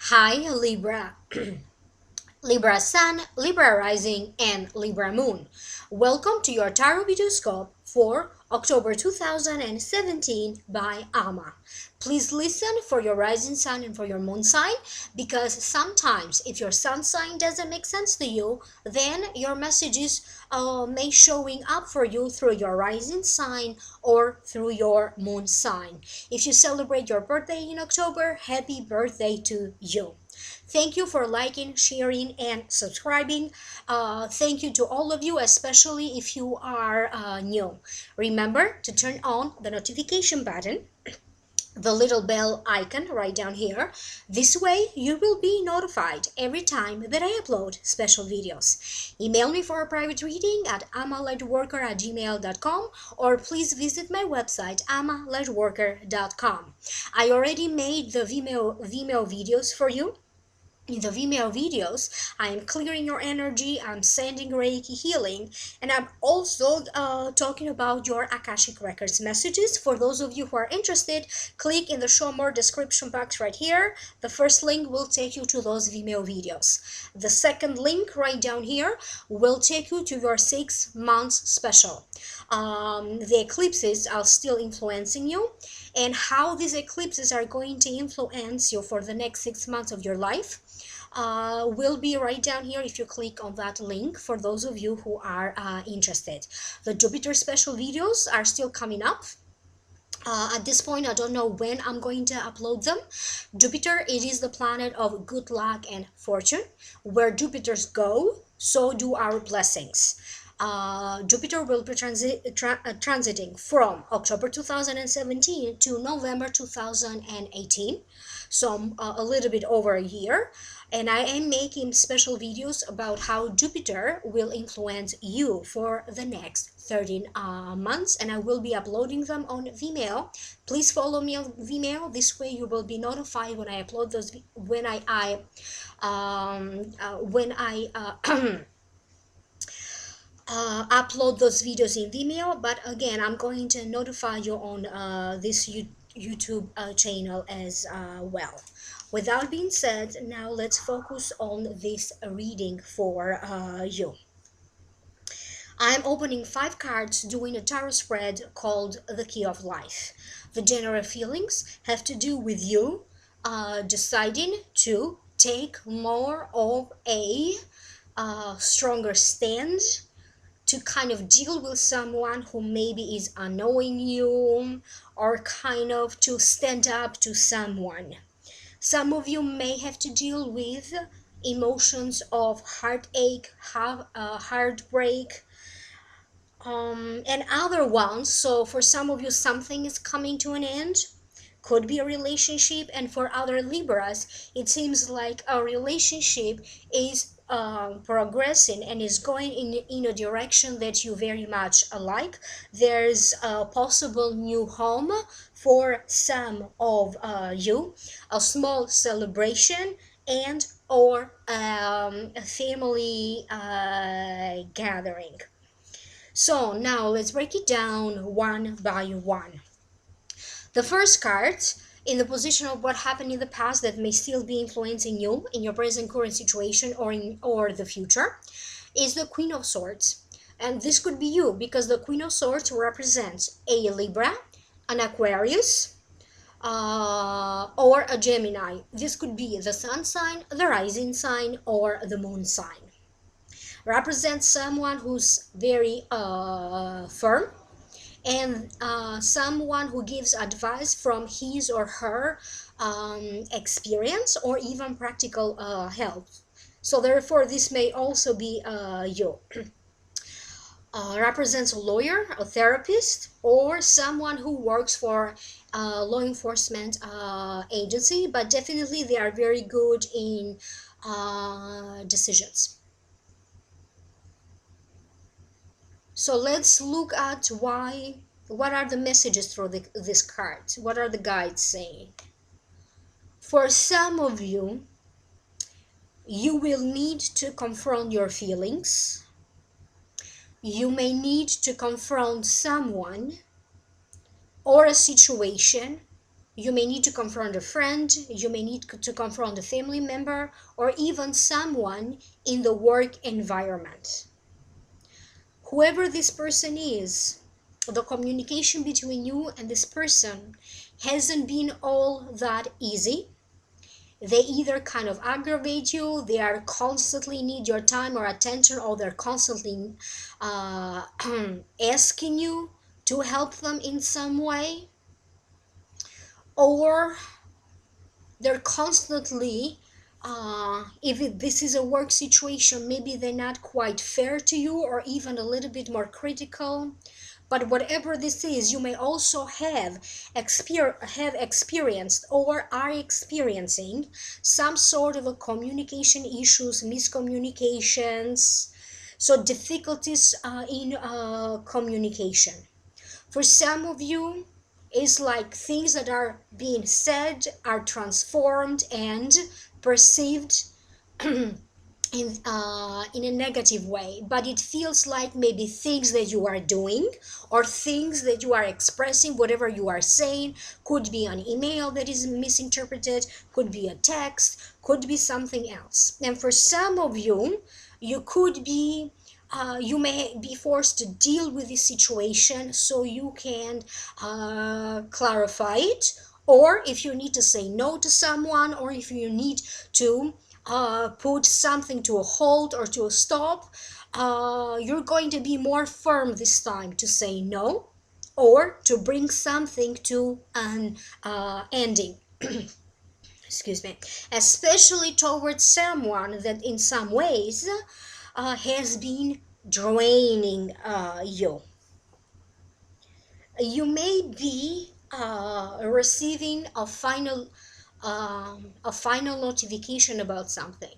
Hi, Libra. Libra Sun, Libra Rising, and Libra Moon. Welcome to your Tarot Vidoscope for October 2017 by Alma. Please listen for your rising sign and for your moon sign because sometimes if your sun sign doesn't make sense to you, then your messages may showing up for you through your rising sign or through your moon sign. If you celebrate your birthday in October, happy birthday to you. Thank you for liking, sharing, and subscribing. Thank you to all of you, especially if you are new. Remember to turn on the notification button, the little bell icon right down here. This way you will be notified every time that I upload special videos. Email me for a private reading at amalightworker@gmail.com, or please visit my website amalightworker.com. I already made the Vimeo videos for you. In the Vimeo videos, I am clearing your energy, I'm sending Reiki healing, and I'm also talking about your Akashic Records messages. For those of you who are interested, click in the show more description box right here. The first link will take you to those Vimeo videos. The second link right down here will take you to your 6 months special. The eclipses are still influencing you, and how these eclipses are going to influence you for the next 6 months of your life will be right down here if you click on that link for those of you who are interested. The Jupiter special videos are still coming up. At this point, I don't know when I'm going to upload them. Jupiter, it is the planet of good luck and fortune. Where Jupiters go, so do our blessings. Jupiter will be transiting from October 2017 to November 2018, so a little bit over a year. And I am making special videos about how Jupiter will influence you for the next 13 months, and I will be uploading them on Vimeo. Please follow me on Vimeo. This way you will be notified when I upload those when I upload those videos in Vimeo. But again, I'm going to notify you on this YouTube channel as well. With that being said, now let's focus on this reading for you. I'm opening 5 cards doing a tarot spread called The Key of Life. The general feelings have to do with you deciding to take more of a stronger stand, to kind of deal with someone who maybe is annoying you, or kind of to stand up to someone. Some of you may have to deal with emotions of heartache, heartbreak, and other ones. So for some of you, something is coming to an end. Could be a relationship, and for other Libras, it seems like a relationship is progressing and is going in a direction that you very much like. There's a possible new home for some of you, a small celebration, and or a family gathering. So now let's break it down one by one. The first card, in the position of what happened in the past that may still be influencing you in your present current situation or the future, is the Queen of Swords. And this could be you, because the Queen of Swords represents a Libra, an Aquarius, or a Gemini. This could be the sun sign, the rising sign, or the moon sign. Represents someone who's very firm, and someone who gives advice from his or her experience or even practical help. So therefore, this may also be you. Represents a lawyer, a therapist, or someone who works for a law enforcement agency, but definitely they are very good in decisions. So let's look at what are the messages through this card? What are the guides saying? For some of you, you will need to confront your feelings. You may need to confront someone or a situation You may need to confront a friend, you may need to confront a family member, or even someone in the work environment. Whoever this person is, the communication between you and this person hasn't been all that easy. They either kind of aggravate you, they are constantly need your time or attention, or they're constantly asking you to help them in some way, or they're constantly this is a work situation, maybe they're not quite fair to you or even a little bit more critical. But whatever this is, you may also have experienced or are experiencing some sort of a communication issues, miscommunications, so difficulties in communication. For some of you, it's like things that are being said are transformed and perceived in a negative way, but it feels like maybe things that you are doing or things that you are expressing, whatever you are saying, could be an email that is misinterpreted, could be a text, could be something else. And for some of you, you may be forced to deal with this situation so you can clarify it, or if you need to say no to someone, or if you need to put something to a halt or to a stop, you're going to be more firm this time to say no or to bring something to an ending. Excuse me, especially towards someone that in some ways has been draining you. You may be receiving a final notification about something.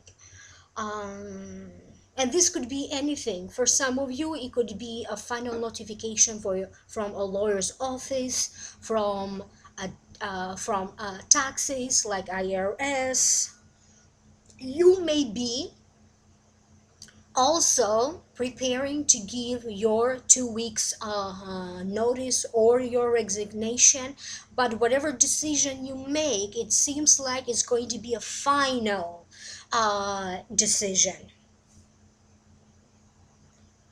Um, and this could be anything. For some of you, it could be a final notification from a lawyer's office, from taxes like IRS. You may be also preparing to give your 2 weeks notice or your resignation, but whatever decision you make, it seems like it's going to be a final decision.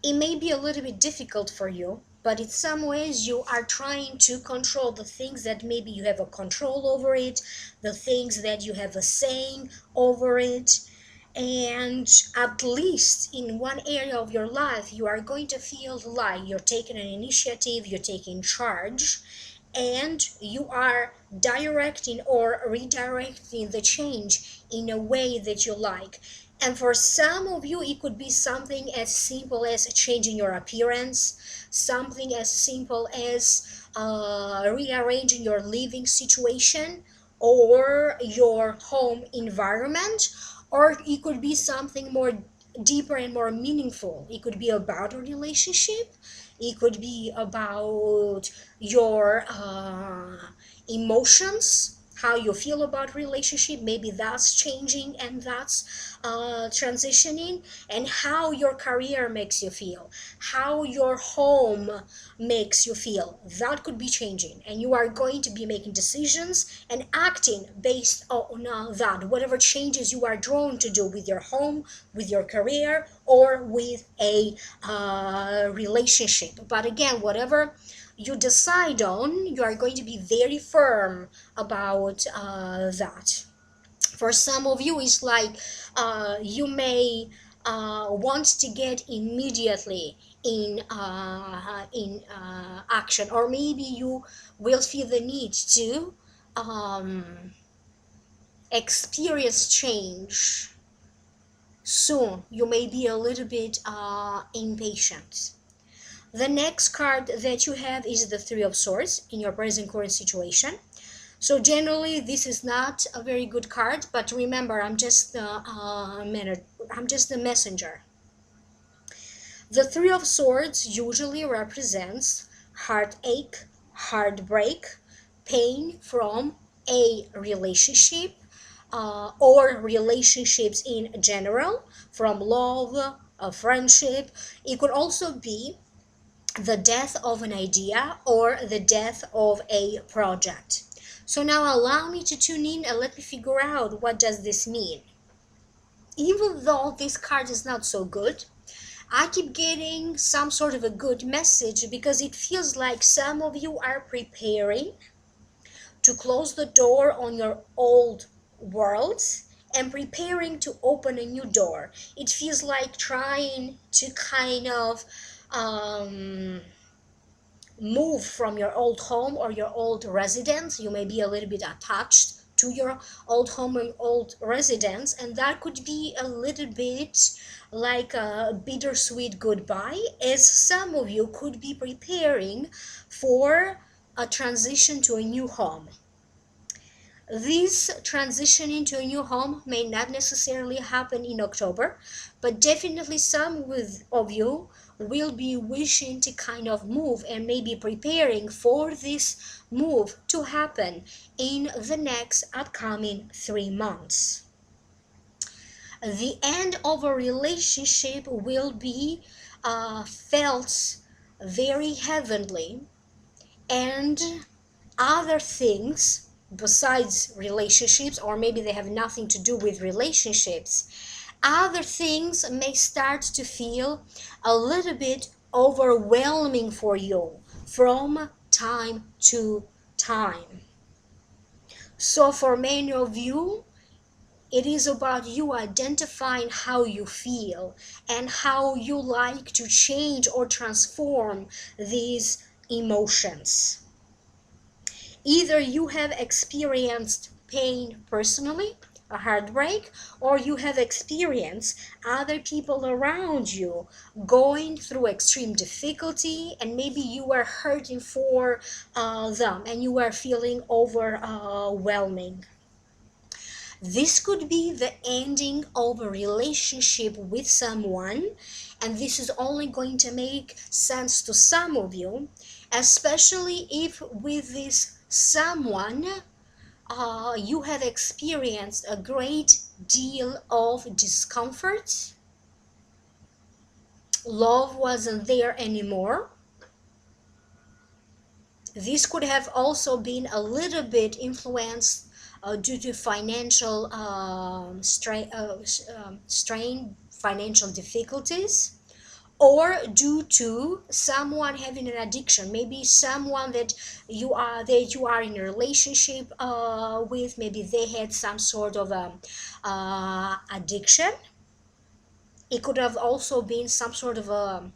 It may be a little bit difficult for you, but in some ways you are trying to control the things that maybe you have a control over it, the things that you have a saying over it. And at least in one area of your life, you are going to feel like you're taking an initiative, you're taking charge, and you are directing or redirecting the change in a way that you like. And for some of you, it could be something as simple as changing your appearance, something as simple as rearranging your living situation or your home environment, or it could be something more deeper and more meaningful. It could be about a relationship, it could be about your emotions, how you feel about relationship, maybe that's changing and that's transitioning, and how your career makes you feel, how your home makes you feel, that could be changing, and you are going to be making decisions and acting based on that, whatever changes you are drawn to do with your home, with your career, or with a relationship. But again, whatever you decide on, you are going to be very firm about that. For some of you, it's like you may want to get immediately in action, or maybe you will feel the need to um, experience change soon. You may be a little bit impatient. The next card that you have is the Three of Swords in your present current situation. So generally, this is not a very good card, but remember, I'm just the messenger. The Three of Swords usually represents heartache, heartbreak, pain from a relationship, or relationships in general, from love, a friendship. It could also be the death of an idea or the death of a project. So now allow me to tune in and let me figure out what does this mean. Even though this card is not so good, I keep getting some sort of a good message because it feels like some of you are preparing to close the door on your old world and preparing to open a new door. It feels like trying to kind of move from your old home or your old residence. You may be a little bit attached to your old home and old residence, and that could be a little bit like a bittersweet goodbye, as some of you could be preparing for a transition to a new home. This transition into a new home may not necessarily happen in October, but definitely some of you will be wishing to kind of move and maybe preparing for this move to happen in the next upcoming 3 months. The end of a relationship will be felt very heavenly, and other things besides relationships, or maybe they have nothing to do with relationships, other things may start to feel a little bit overwhelming for you from time to time. So for many of you, it is about you identifying how you feel and how you like to change or transform these emotions. Either you have experienced pain personally, a heartbreak, or you have experienced other people around you going through extreme difficulty, and maybe you are hurting for them and you are feeling overwhelming. This could be the ending of a relationship with someone, and this is only going to make sense to some of you, especially if with this someone you have experienced a great deal of discomfort. Love wasn't there anymore. This could have also been a little bit influenced due to financial strain, financial difficulties, or due to someone having an addiction. Maybe someone that you are in a relationship with. Maybe they had some sort of addiction. It could have also been some sort of a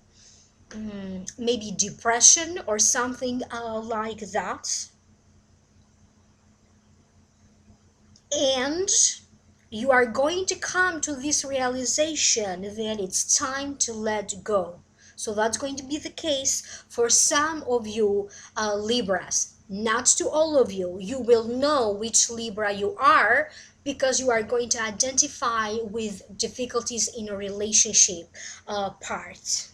maybe depression or something like that. And you are going to come to this realization that it's time to let go. So that's going to be the case for some of you Libras. Not to all of you. You will know which Libra you are because you are going to identify with difficulties in a relationship part.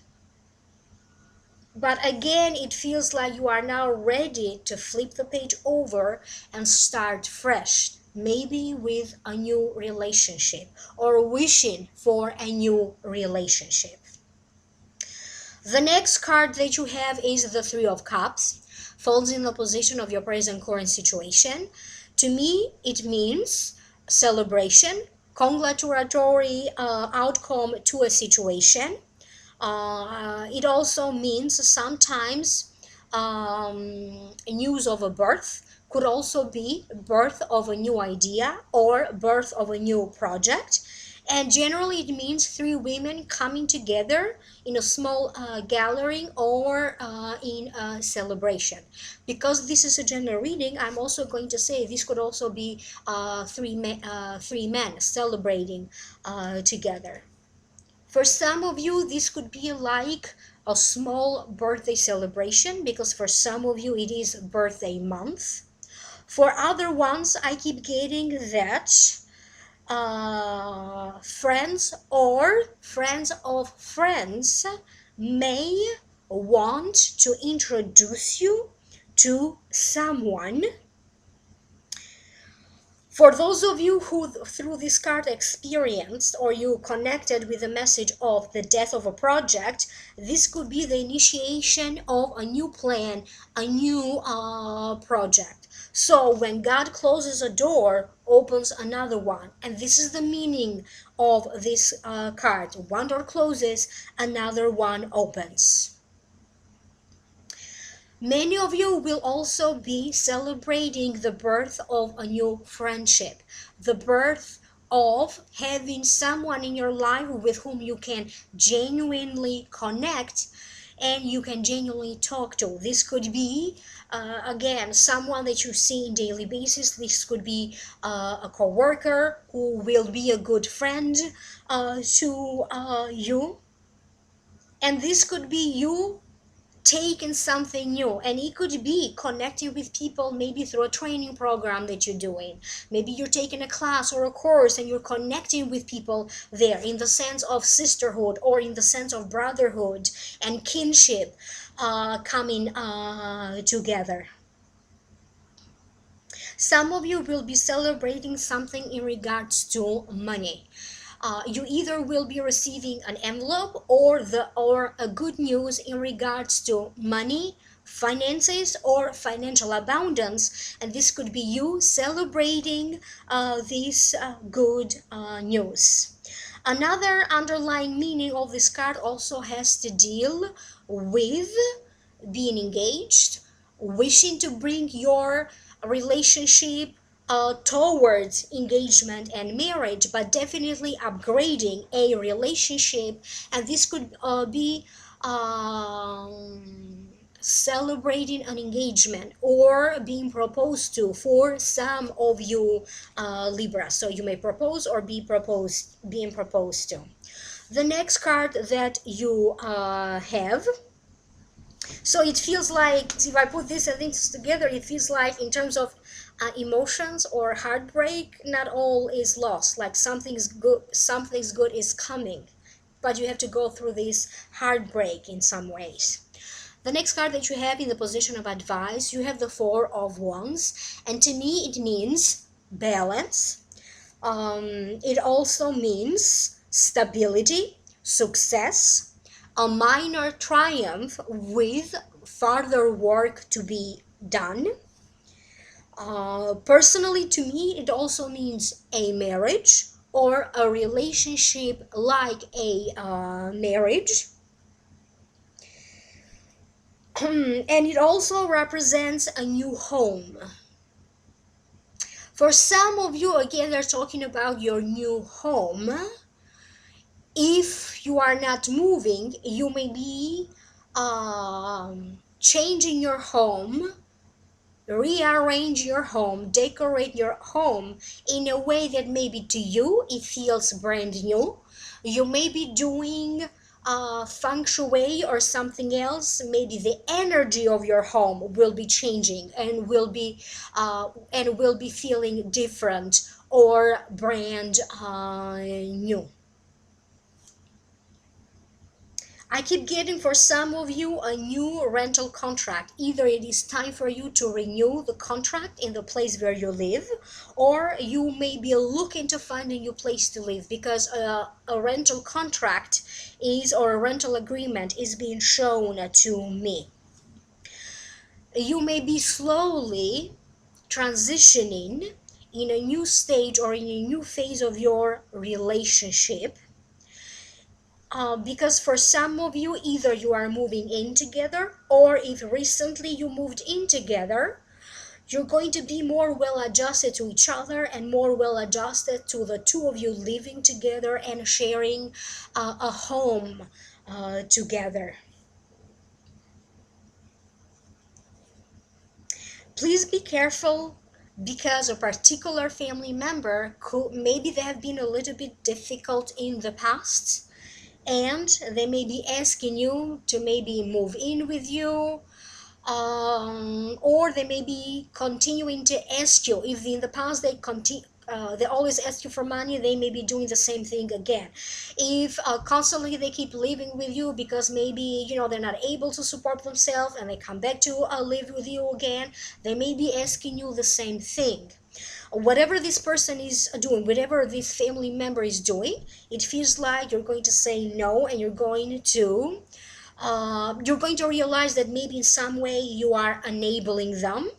But again, it feels like you are now ready to flip the page over and start fresh, maybe with a new relationship or wishing for a new relationship. The next card that you have is the Three of Cups, falls in the position of your present current situation. To me, it means celebration, congratulatory outcome to a situation. It also means sometimes news of a birth, could also be birth of a new idea or birth of a new project. And generally it means three women coming together in a small gathering or in a celebration. Because this is a general reading, I'm also going to say this could also be three men celebrating together. For some of you, this could be like a small birthday celebration because for some of you, it is birthday month. For other ones, I keep getting that friends or friends of friends may want to introduce you to someone. For those of you who through this card experienced or you connected with the message of the death of a project, this could be the initiation of a new plan, a new project. So when God closes a door, opens another one. And this is the meaning of this card. One door closes, another one opens. Many of you will also be celebrating the birth of a new friendship, the birth of having someone in your life with whom you can genuinely connect and you can genuinely talk to. This could be, again, someone that you see in daily basis. This could be a coworker who will be a good friend to you. And this could be you taking something new, and it could be connecting with people maybe through a training program that you're doing. Maybe you're taking a class or a course and you're connecting with people there in the sense of sisterhood or in the sense of brotherhood and kinship coming together. Some of you will be celebrating something in regards to money. You either will be receiving an envelope or a good news in regards to money, finances, or financial abundance, and this could be you celebrating this good news. Another underlying meaning of this card also has to deal with being engaged, wishing to bring your relationship towards engagement and marriage, but definitely upgrading a relationship. And this could be celebrating an engagement or being proposed to for some of you Libra. So you may propose or being proposed to. The next card that you have, so it feels like, if I put these things together, it feels like in terms of emotions or heartbreak, not all is lost. Like something's good is coming, but you have to go through this heartbreak in some ways. The next card that you have in the position of advice, you have the Four of Wands, and to me it means balance. It also means stability, success, a minor triumph with further work to be done. Personally, to me, it also means a marriage or a relationship like a marriage. And it also represents a new home. For some of you, again, they're talking about your new home. If you are not moving, you may be changing your home, rearrange your home, decorate your home in a way that maybe to you it feels brand new. You may be doing feng shui or something else. Maybe the energy of your home will be changing and will be feeling different or brand new. I keep getting for some of you a new rental contract. Either it is time for you to renew the contract in the place where you live, or you may be looking to find a new place to live because a rental contract or a rental agreement is being shown to me. You may be slowly transitioning in a new stage or in a new phase of your relationship. Because for some of you, either you are moving in together, or if recently you moved in together, you're going to be more well adjusted to each other and more well adjusted to the two of you living together and sharing a home together. Please be careful, because a particular family member maybe they have been a little bit difficult in the past, and they may be asking you to maybe move in with you, or they may be continuing to ask you. If in the past they always ask you for money, they may be doing the same thing again. If constantly they keep living with you because maybe they're not able to support themselves and they come back to live with you again, they may be asking you the same thing. Whatever this person is doing, whatever this family member is doing, it feels like you're going to say no, and you're going to realize that maybe in some way you are enabling them,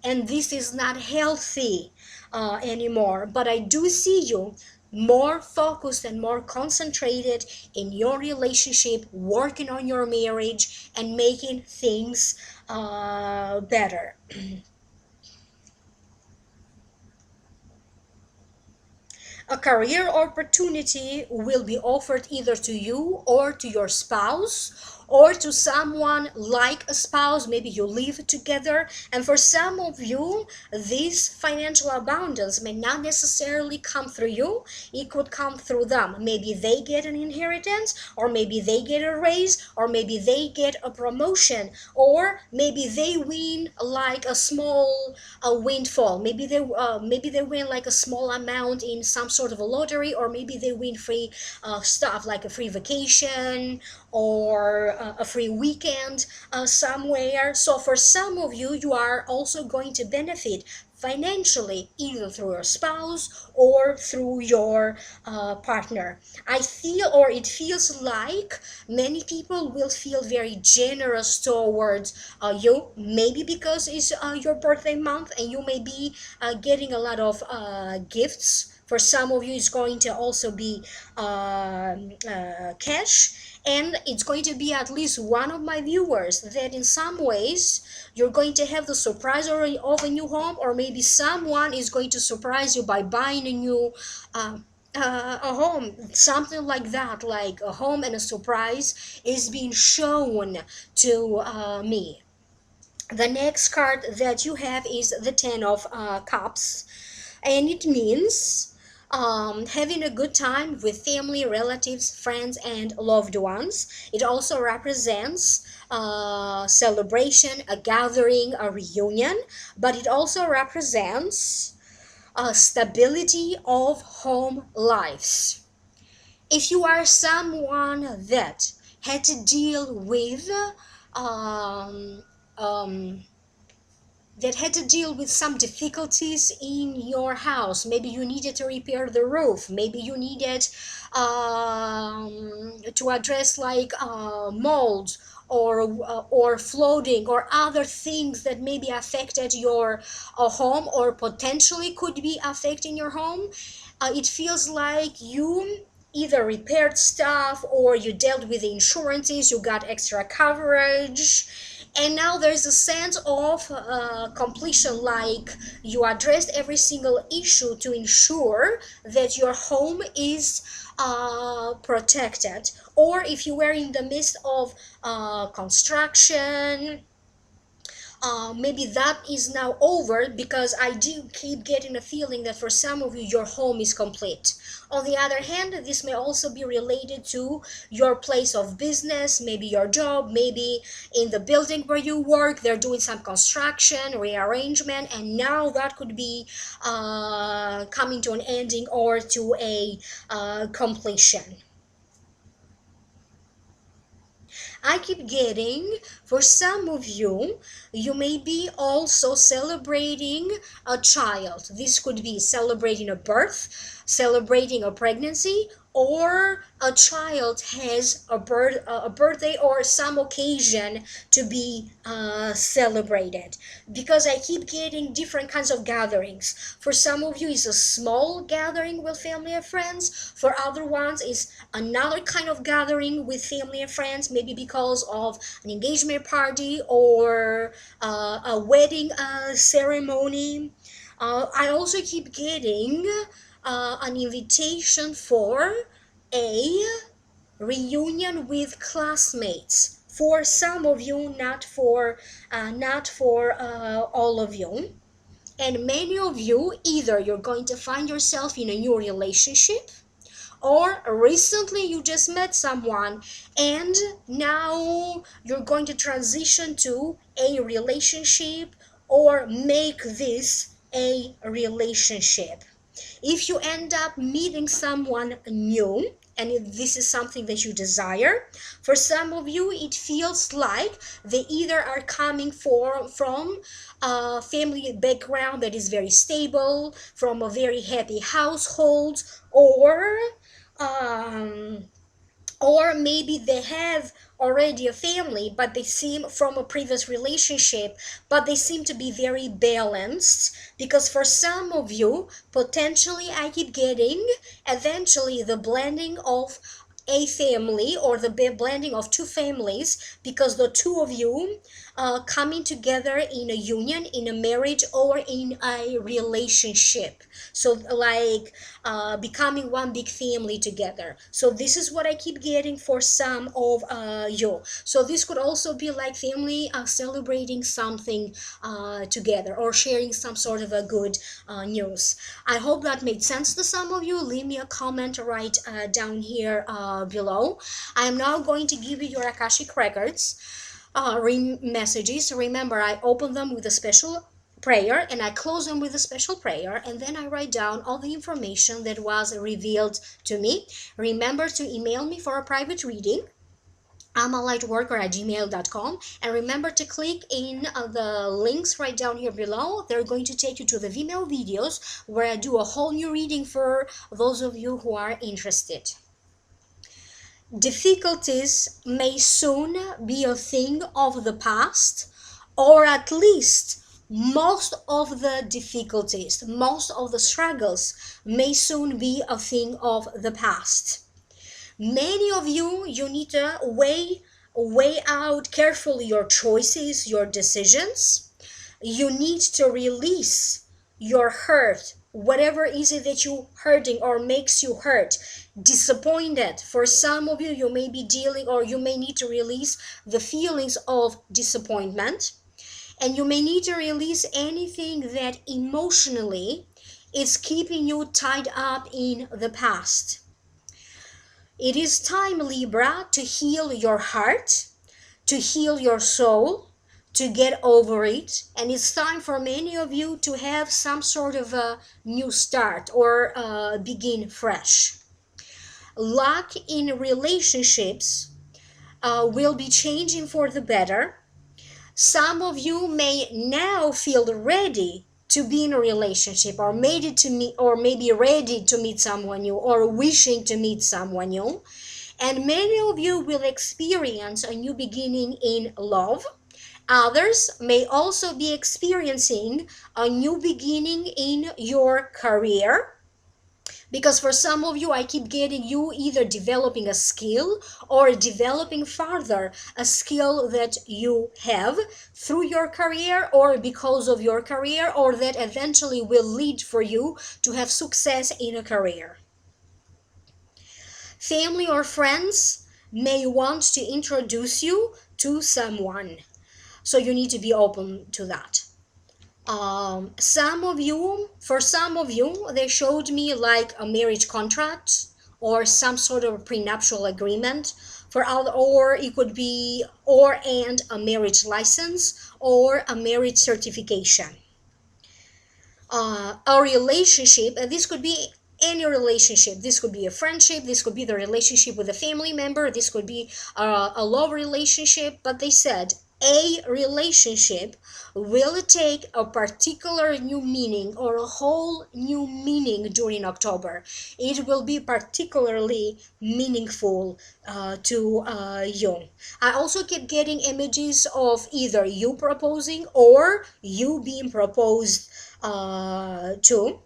and this is not healthy anymore. But I do see you more focused and more concentrated in your relationship, working on your marriage and making things better. A career opportunity will be offered either to you or to your spouse or to someone like a spouse. Maybe you live together, and for some of you this financial abundance may not necessarily come through you, it could come through them. Maybe they get an inheritance, or maybe they get a raise, or maybe they get a promotion, or maybe they win like a small windfall. Maybe they win like a small amount in some sort of a lottery, or maybe they win free stuff like a free vacation or a free weekend somewhere. So for some of you, you are also going to benefit financially either through your spouse or through your partner. I feel, or it feels like, many people will feel very generous towards you, maybe because it's your birthday month and you may be getting a lot of gifts. For some of you, it's going to also be cash, and it's going to be at least one of my viewers that in some ways you're going to have the surprise of a new home, or maybe someone is going to surprise you by buying a new a home, something like that, like a home and a surprise is being shown to me. The next card that you have is the Ten of Cups, and it means having a good time with family, relatives, friends, and loved ones. It also represents celebration, a gathering, a reunion, but it also represents stability of home lives. If you are someone that had to deal with um, um, some difficulties in your house. Maybe you needed to repair the roof. Maybe you needed to address like mold or flooding or other things that maybe affected your home or potentially could be affecting your home. It feels like you either repaired stuff or you dealt with the insurances, you got extra coverage, and now there's a sense of completion, like you addressed every single issue to ensure that your home is protected. Or if you were in the midst of construction, maybe that is now over, because I do keep getting a feeling that for some of you your home is complete. On the other hand, this may also be related to your place of business, maybe your job, maybe in the building where you work they're doing some construction rearrangement, and now that could be coming to an ending or to a completion. I keep getting, for some of you, you may be also celebrating a child. This could be celebrating a birth, celebrating a pregnancy, or a child has a birthday or some occasion to be celebrated. Because I keep getting different kinds of gatherings. For some of you, it's a small gathering with family and friends. For other ones, it's another kind of gathering with family and friends, maybe because of an engagement party or a wedding ceremony. I also keep getting an invitation for a reunion with classmates. For some of you, not for all of you. And many of you, either you're going to find yourself in a new relationship, or recently you just met someone and now you're going to transition to a relationship or make this a relationship. If you end up meeting someone new, and if this is something that you desire, for some of you it feels like they either are coming from a family background that is very stable, from a very happy household, or um, or maybe they have already a family, but they seem from a previous relationship, but they seem to be very balanced. Because for some of you, potentially I keep getting eventually the blending of a family, or the blending of two families, because the two of you coming together in a union, in a marriage, or in a relationship. So like becoming one big family together. So this is what I keep getting for some of you. So this could also be like family celebrating something together, or sharing some sort of a good news. I hope that made sense to some of you. Leave me a comment right down here below. I am now going to give you your Akashic records messages. Remember, I open them with a special prayer and I close them with a special prayer, and then I write down all the information that was revealed to me. Remember to email me for a private reading. I'm a lightworker@gmail.com, and remember to click in the links right down here below. They're going to take you to the Vimeo videos where I do a whole new reading for those of you who are interested. Difficulties may soon be a thing of the past, or at least most of the difficulties, most of the struggles may soon be a thing of the past. Many of you need to weigh out carefully your choices, your decisions. You need to release your hurt, whatever is it that you hurting or makes you hurt, disappointed. For some of you, you may be dealing, or you may need to release the feelings of disappointment, and you may need to release anything that emotionally is keeping you tied up in the past. It is time, Libra, to heal your heart, to heal your soul, to get over it. And it's time for many of you to have some sort of a new start, or begin fresh. Luck in relationships will be changing for the better. Some of you may now feel ready to be in a relationship, or made it to meet, or maybe ready to meet someone new, or wishing to meet someone new. And many of you will experience a new beginning in love. Others may also be experiencing a new beginning in your career. Because for some of you, I keep getting you either developing a skill, or developing further a skill that you have through your career, or because of your career, or that eventually will lead for you to have success in a career. Family or friends may want to introduce you to someone, so you need to be open to that. For some of you, they showed me like a marriage contract, or some sort of prenuptial agreement. For other, or it could be and a marriage license, or a marriage certification. A relationship, and this could be any relationship. This could be a friendship, this could be the relationship with a family member, this could be a love relationship. But they said a relationship will take a particular new meaning, or a whole new meaning during October. It will be particularly meaningful to you. I also keep getting images of either you proposing, or you being proposed to.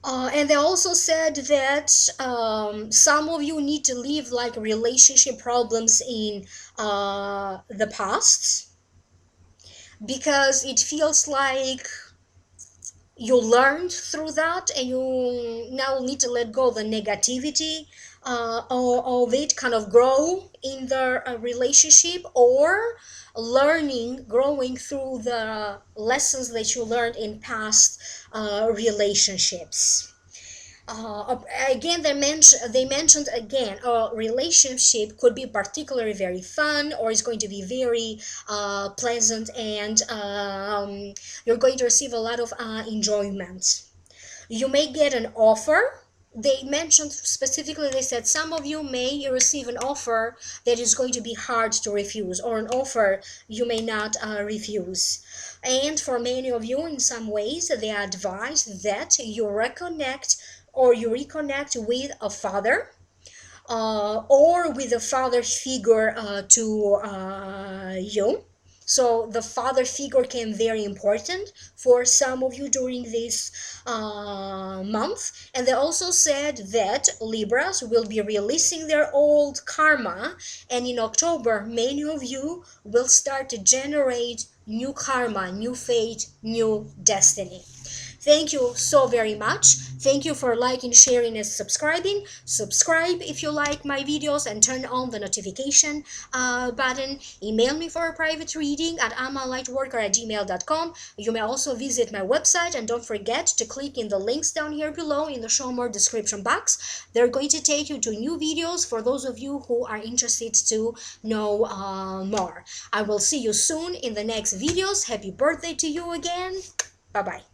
And they also said that some of you need to leave like relationship problems in the past, because it feels like you learned through that, and you now need to let go of the negativity of it, kind of grow in the relationship, or growing through the lessons that you learned in past relationships. Again, they mentioned again, a relationship could be particularly very fun, or is going to be very pleasant, and you're going to receive a lot of enjoyment. You may get an offer. They mentioned specifically, they said some of you may receive an offer that is going to be hard to refuse, or an offer you may not refuse. And for many of you, in some ways, they advise that you reconnect with a father, or with a father figure to you. So the father figure can very important for some of you during this month. And they also said that Libras will be releasing their old karma, and in October many of you will start to generate new karma, new fate, new destiny. Thank you so very much. Thank you for liking, sharing, and subscribing. Subscribe if you like my videos and turn on the notification button. Email me for a private reading at amalightworker@gmail.com. You may also visit my website, and don't forget to click in the links down here below in the show more description box. They're going to take you to new videos for those of you who are interested to know more. I will see you soon in the next videos. Happy birthday to you again. Bye-bye.